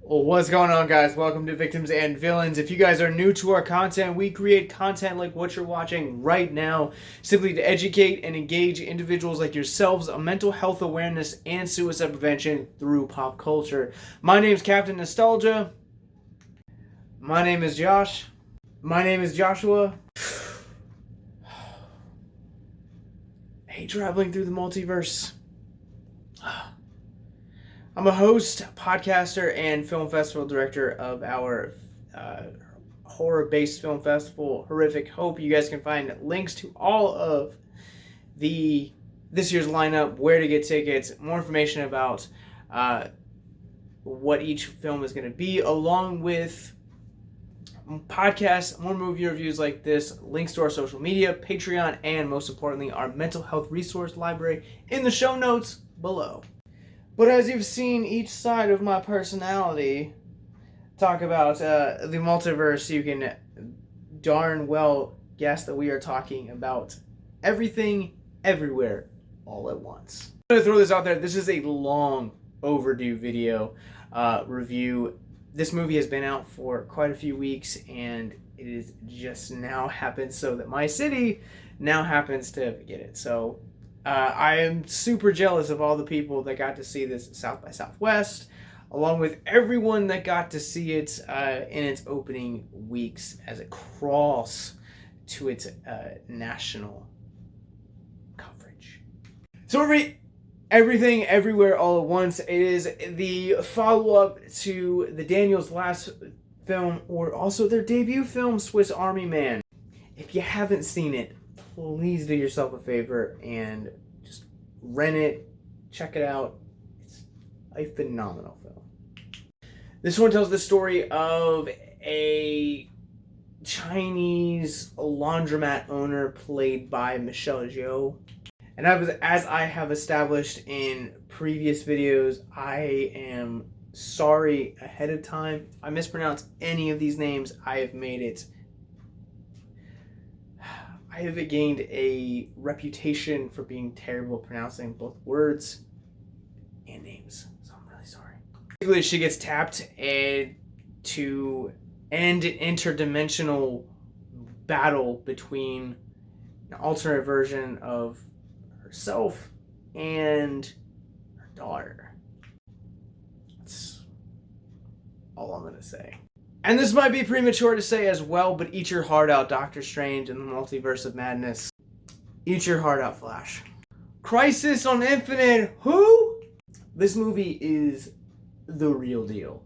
Well, what's going on, guys? Welcome to Victims and Villains. If you guys are new to our content, we create content like what you're watching right now, simply to educate and engage individuals like yourselves on mental health awareness and suicide prevention through pop culture. My name's Captain Nostalgia. My name is Josh. My name is Joshua. I hate traveling through the multiverse. I'm a host, podcaster, and film festival director of our horror-based film festival, Horrific Hope. You guys can find links to all of this year's lineup, where to get tickets, more information about what each film is going to be, along with podcasts, more movie reviews like this, links to our social media, Patreon, and most importantly, our mental health resource library in the show notes below. But as you've seen each side of my personality talk about the multiverse, you can darn well guess that we are talking about everything, everywhere, all at once. I'm going to throw this out there. This is a long overdue video review. This movie has been out for quite a few weeks, and it is just now happened so that my city now happens to get it. So I am super jealous of all the people that got to see this at South by Southwest, along with everyone that got to see it in its opening weeks as it crawls to its national coverage. So everything, everywhere, all at once. It is the follow-up to the Daniels' last film, or also their debut film, Swiss Army Man. If you haven't seen it, please do yourself a favor and just rent it, check it out. It's a phenomenal film. This one tells the story of a Chinese laundromat owner played by Michelle Yeoh. And as I have established in previous videos, I am sorry ahead of time. If I mispronounce any of these names, I have gained a reputation for being terrible at pronouncing both words and names. So I'm really sorry. Basically, she gets tapped to end an interdimensional battle between an alternate version of herself and her daughter. That's all I'm gonna say. And this might be premature to say as well, but eat your heart out, Doctor Strange and the Multiverse of Madness. Eat your heart out, Flash. Crisis on Infinite Who? This movie is the real deal.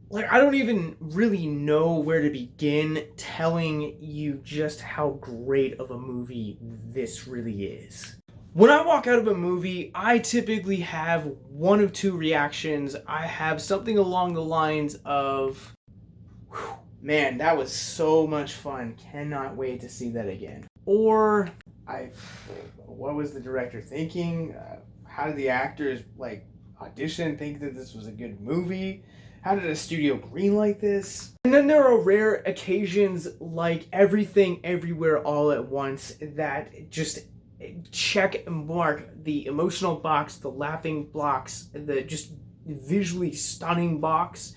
Like, I don't even really know where to begin telling you just how great of a movie this really is. When I walk out of a movie, I typically have one of two reactions. I have something along the lines of, man, that was so much fun. Cannot wait to see that again. Or, what was the director thinking? How did the actors, audition, think that this was a good movie? How did a studio greenlight this? And then there are rare occasions like Everything, Everywhere, All at Once that just check and mark the emotional box, the laughing blocks, the just visually stunning box,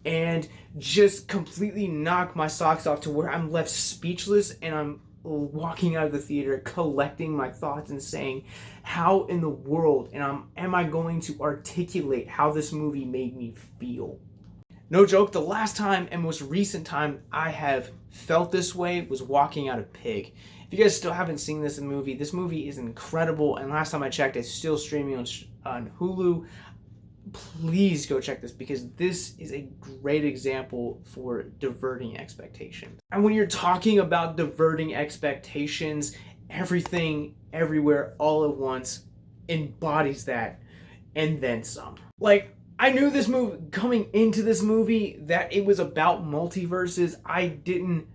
and just completely knock my socks off to where I'm left speechless and I'm walking out of the theater collecting my thoughts and saying, how in the world am I going to articulate how this movie made me feel? No joke, the last time and most recent time I have felt this way was walking out of Pig. If you guys still haven't seen this movie is incredible, and last time I checked, it's still streaming on Hulu. Please go check this, because this is a great example for diverting expectations. And when you're talking about diverting expectations, Everything, Everywhere, All at Once embodies that, and then some. I knew this movie, coming into this movie, that it was about multiverses. I didn't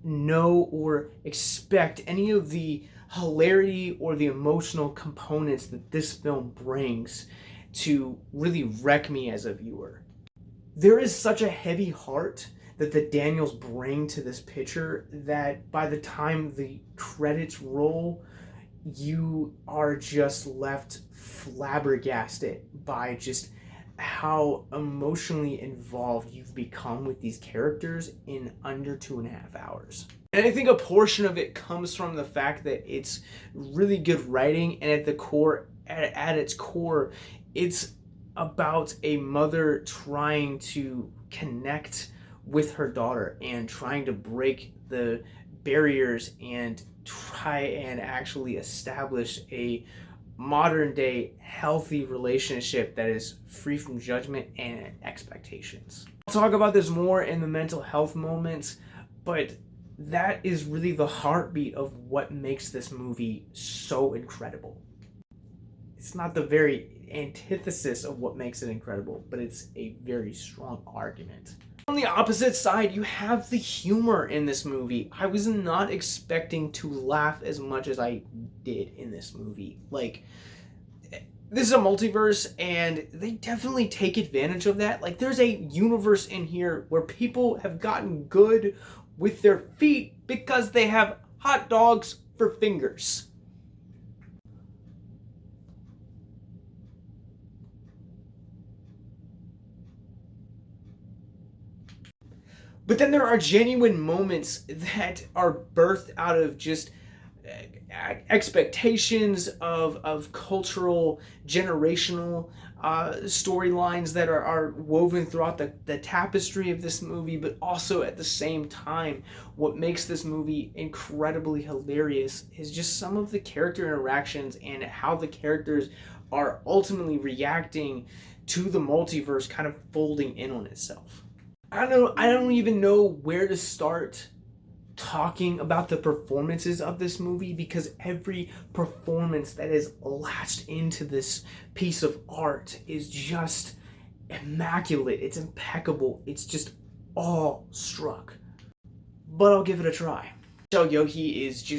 know or expect any of the hilarity or the emotional components that this film brings to really wreck me as a viewer. There is such a heavy heart that the Daniels bring to this picture that by the time the credits roll, you are just left flabbergasted by just how emotionally involved you've become with these characters in under 2.5 hours. And I think a portion of it comes from the fact that it's really good writing, and at its core, it's about a mother trying to connect with her daughter and trying to break the barriers and try and actually establish a modern day healthy relationship that is free from judgment and expectations. I'll talk about this more in the mental health moments, but that is really the heartbeat of what makes this movie so incredible. It's not the very antithesis of what makes it incredible, but it's a very strong argument. On the opposite side, you have the humor in this movie. I was not expecting to laugh as much as I did in this movie. Like, this is a multiverse, and they definitely take advantage of that. Like, there's a universe in here where people have gotten good with their feet because they have hot dogs for fingers. But then there are genuine moments that are birthed out of just expectations of cultural, generational storylines that are woven throughout the tapestry of this movie, but also at the same time, what makes this movie incredibly hilarious is just some of the character interactions and how the characters are ultimately reacting to the multiverse kind of folding in on itself. I don't even know where to start talking about the performances of this movie, because every performance that is latched into this piece of art is just immaculate. It's impeccable. It's just all struck. But I'll give it a try. Michelle Yeoh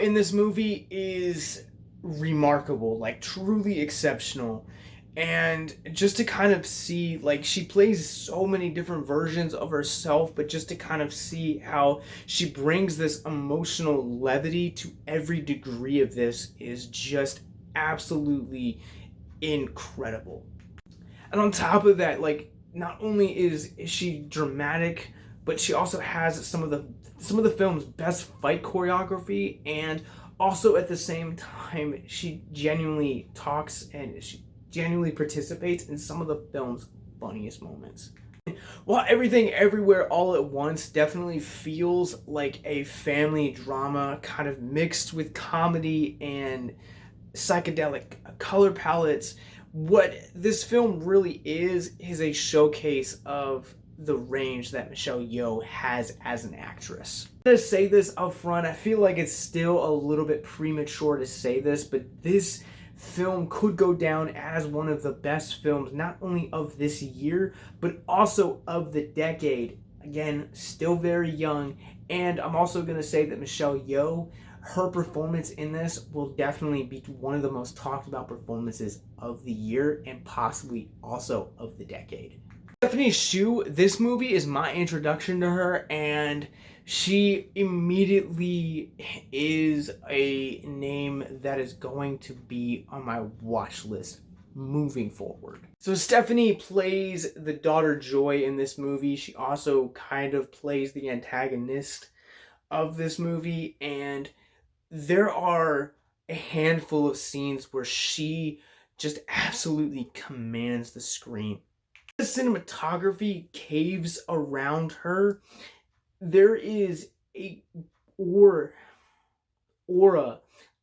in this movie is remarkable, like truly exceptional. And just to kind of see, like, she plays so many different versions of herself, but just to kind of see how she brings this emotional levity to every degree of this is just absolutely incredible. And on top of that, like, not only is she dramatic, but she also has some of the film's best fight choreography, and also at the same time she genuinely talks and she genuinely participates in some of the film's funniest moments. While Everything Everywhere All at Once definitely feels like a family drama kind of mixed with comedy and psychedelic color palettes, what this film really is a showcase of the range that Michelle Yeoh has as an actress. To say this up front, I feel like it's still a little bit premature to say this, but this film could go down as one of the best films, not only of this year, but also of the decade. Again, still very young. And I'm also going to say that Michelle Yeoh, her performance in this will definitely be one of the most talked about performances of the year and possibly also of the decade. Stephanie Hsu, this movie is my introduction to her, and she immediately is a name that is going to be on my watch list moving forward. So Stephanie plays the daughter Joy in this movie. She also kind of plays the antagonist of this movie, and there are a handful of scenes where she just absolutely commands the screen. The cinematography caves around her. There is a aura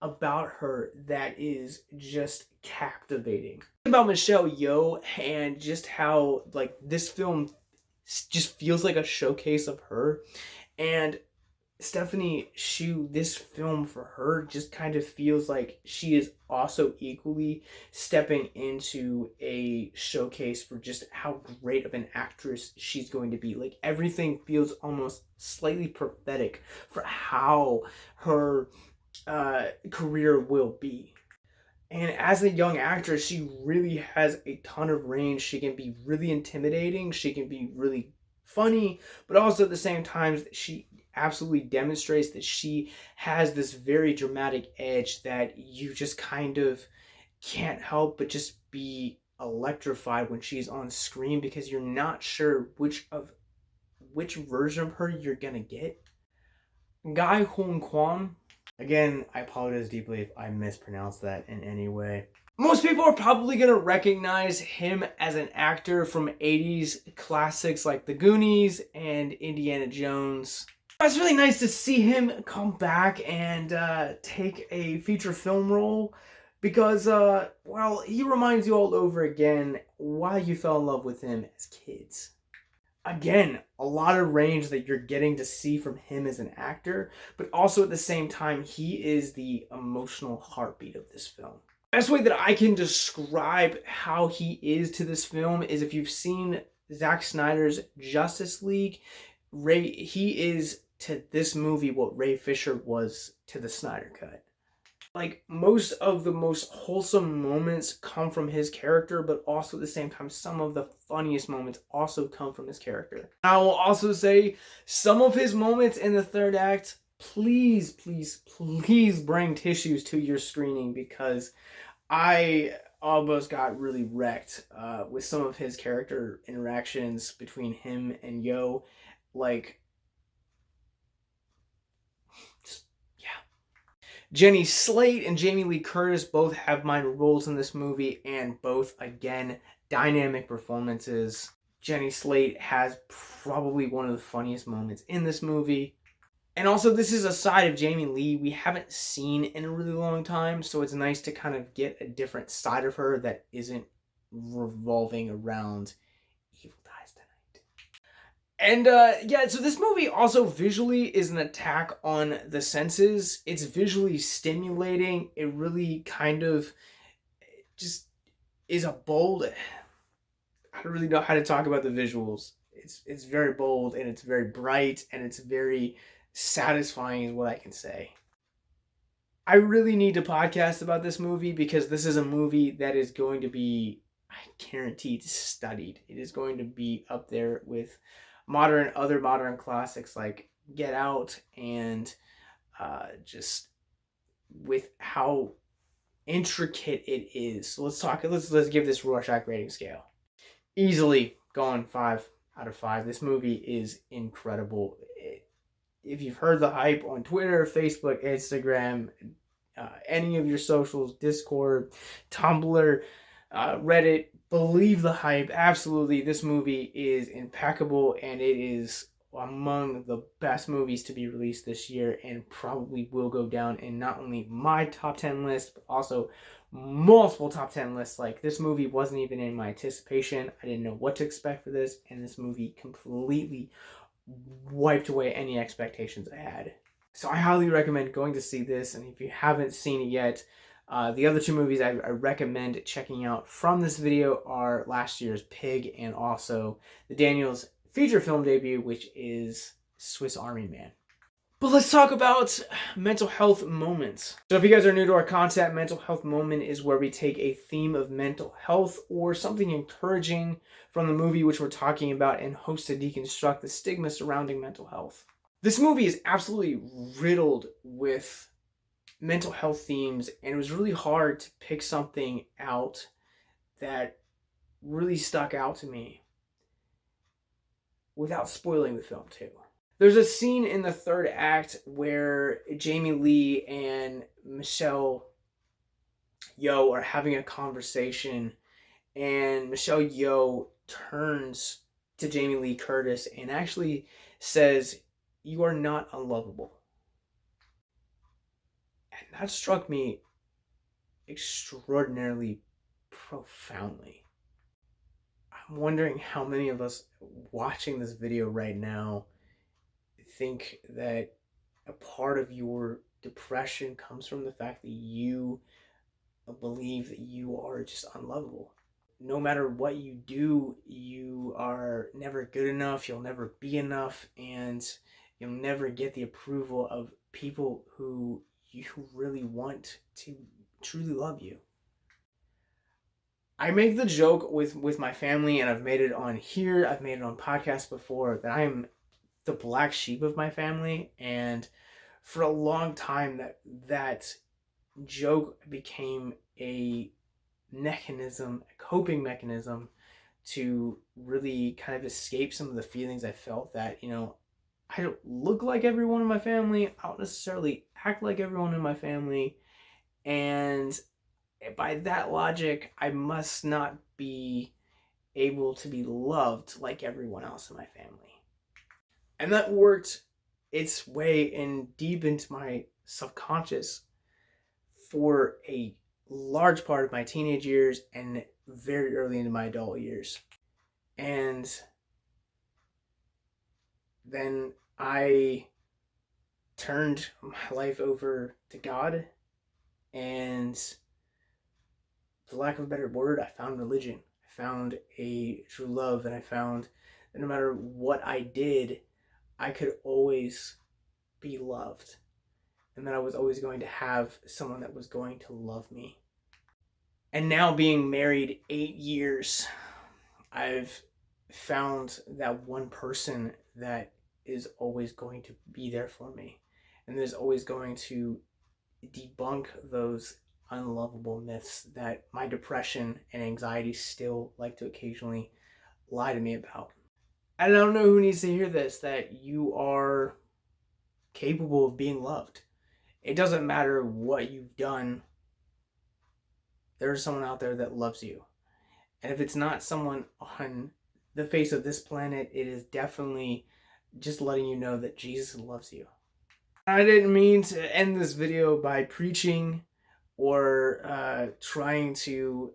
about her that is just captivating. About Michelle Yeoh and just how, like, this film just feels like a showcase of her, and Stephanie Hsu, this film for her just kind of feels like she is also equally stepping into a showcase for just how great of an actress she's going to be. Like, everything feels almost slightly prophetic for how her career will be. And as a young actress, she really has a ton of range. She can be really intimidating. She can be really funny, but also at the same time, she absolutely demonstrates that she has this very dramatic edge that you just kind of can't help but just be electrified when she's on screen because you're not sure which version of her you're gonna get. Huy Quan. Again, I apologize deeply if I mispronounced that in any way. Most people are probably going to recognize him as an actor from 80s classics like The Goonies and Indiana Jones. It's really nice to see him come back and take a feature film role because, well, he reminds you all over again why you fell in love with him as kids. Again, a lot of range that you're getting to see from him as an actor, but also at the same time, he is the emotional heartbeat of this film. Best way that I can describe how he is to this film is if you've seen Zack Snyder's Justice League, he is to this movie what Ray Fisher was to the Snyder Cut. Like, most of the most wholesome moments come from his character, but also at the same time, some of the funniest moments also come from his character. I will also say, some of his moments in the third act, please, please, please bring tissues to your screening because I almost got really wrecked with some of his character interactions between him and Yeoh. Like, just, yeah. Jenny Slate and Jamie Lee Curtis both have minor roles in this movie, and both, again, dynamic performances. Jenny Slate has probably one of the funniest moments in this movie. And also, this is a side of Jamie Lee we haven't seen in a really long time, so it's nice to kind of get a different side of her that isn't revolving around Evil Dies Tonight. And yeah, so this movie also visually is an attack on the senses. It's visually stimulating. It really kind of just is a bold... I don't really know how to talk about the visuals. It's very bold, and it's very bright, and it's very satisfying is what I can say. I really need to podcast about this movie because this is a movie that is going to be, I guaranteed, studied. It is going to be up there with other modern classics like Get Out, and just with how intricate it is. So let's give this Rorschach rating scale. Easily going 5 out of 5. This movie is incredible. If you've heard the hype on Twitter, Facebook, Instagram, any of your socials, Discord, Tumblr, Reddit, believe the hype. Absolutely, this movie is impeccable, and it is among the best movies to be released this year, and probably will go down in not only my top 10 list, but also multiple top 10 lists. Like, this movie wasn't even in my anticipation. I didn't know what to expect for this, and this movie completely wiped away any expectations I had. So I highly recommend going to see this, and if you haven't seen it yet, the other two movies I recommend checking out from this video are last year's Pig, and also the Daniels feature film debut, which is Swiss Army Man. But let's talk about mental health moments. So if you guys are new to our content, mental health moment is where we take a theme of mental health or something encouraging from the movie which we're talking about and hopes to deconstruct the stigma surrounding mental health. This movie is absolutely riddled with mental health themes, and it was really hard to pick something out that really stuck out to me without spoiling the film too. There's a scene in the third act where Jamie Lee and Michelle Yeoh are having a conversation, and Michelle Yeoh turns to Jamie Lee Curtis and actually says, "You are not unlovable." And that struck me extraordinarily profoundly. I'm wondering how many of us watching this video right now think that a part of your depression comes from the fact that you believe that you are just unlovable. No matter what you do, you are never good enough, you'll never be enough, and you'll never get the approval of people who you really want to truly love you. I make the joke with my family, and I've made it on here, I've made it on podcasts before, that I am the black sheep of my family, and for a long time that joke became a mechanism, a coping mechanism to really kind of escape some of the feelings I felt that, I don't look like everyone in my family. I don't necessarily act like everyone in my family. And by that logic, I must not be able to be loved like everyone else in my family. And that worked its way in deep into my subconscious for a large part of my teenage years and very early into my adult years. And then I turned my life over to God, and for lack of a better word, I found religion. I found a true love, and I found that no matter what I did, I could always be loved, and that I was always going to have someone that was going to love me. And now, being married 8 years, I've found that one person that is always going to be there for me, and is always going to debunk those unlovable myths that my depression and anxiety still like to occasionally lie to me about. I don't know who needs to hear this, that you are capable of being loved. It doesn't matter what you've done, there's someone out there that loves you. And if it's not someone on the face of this planet, it is definitely just letting you know that Jesus loves you. I didn't mean to end this video by preaching or trying to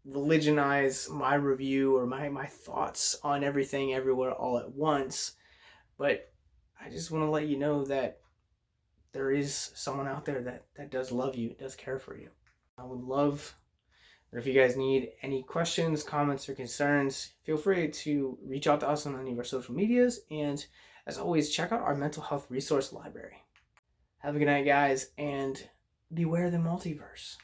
religionize my review or my thoughts on everything everywhere all at once, but I just want to let you know that there is someone out there that does love you, does care for you. I would love, or if you guys need any questions, comments, or concerns, feel free to reach out to us on any of our social medias, and as always, check out our mental health resource library. Have a good night, guys, and beware the multiverse.